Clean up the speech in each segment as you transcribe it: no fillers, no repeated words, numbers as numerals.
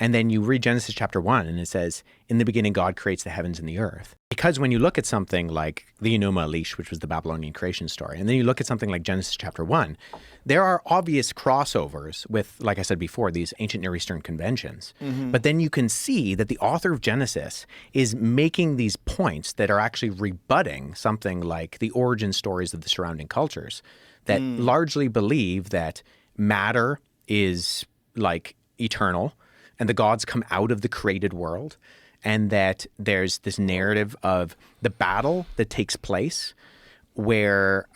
And then you read Genesis chapter 1 and it says, in the beginning, God creates the heavens and the earth. Because when you look at something like the Enuma Elish, which was the Babylonian creation story, and then you look at something like Genesis chapter 1, there are obvious crossovers with, like I said before, these ancient Near Eastern conventions. But then you can see that the author of Genesis is making these points that are actually rebutting something like the origin stories of the surrounding cultures that largely believe that matter is like eternal, and the gods come out of the created world, and that there's this narrative of the battle that takes place where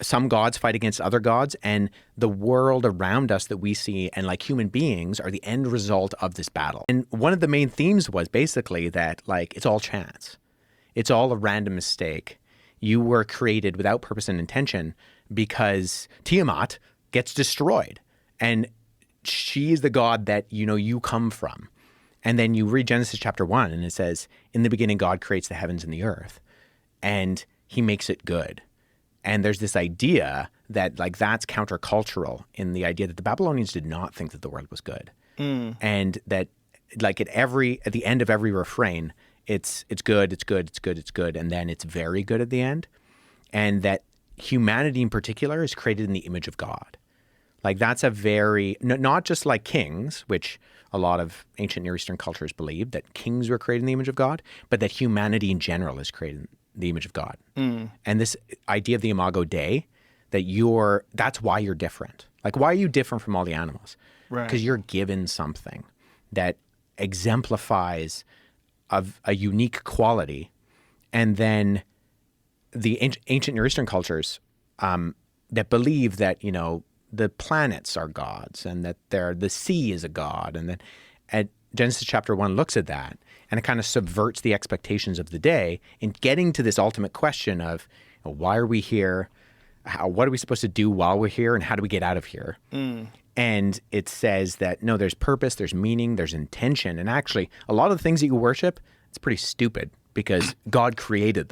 some gods fight against other gods, and the world around us that we see and like human beings are the end result of this battle. And one of the main themes was basically that like it's all chance. It's all a random mistake. You were created without purpose and intention because Tiamat gets destroyed, and she's the god that, you know, you come from. And then you read Genesis chapter 1 and it says, in the beginning, God creates the heavens and the earth, and he makes it good. And there's this idea that like that's countercultural in the idea that the Babylonians did not think that the world was good. And that like at the end of every refrain, it's good, it's good, it's good, it's good. And then it's very good at the end. And that humanity in particular is created in the image of God. Like that's a very, not just like kings, which a lot of ancient Near Eastern cultures believed that kings were created in the image of God, but that humanity in general is created in the image of God. And this idea of the imago Dei, that that's why you're different. Like, why are you different from all the animals? Right. Because you're given something that exemplifies of a unique quality. And then the ancient Near Eastern cultures that believe that, you know, the planets are gods and that the sea is a god, and that Genesis chapter 1 looks at that and it kind of subverts the expectations of the day in getting to this ultimate question of, you know, why are we here? What are we supposed to do while we're here, and how do we get out of here? And it says that, no, there's purpose, there's meaning, there's intention. And actually, a lot of the things that you worship, it's pretty stupid because God created them.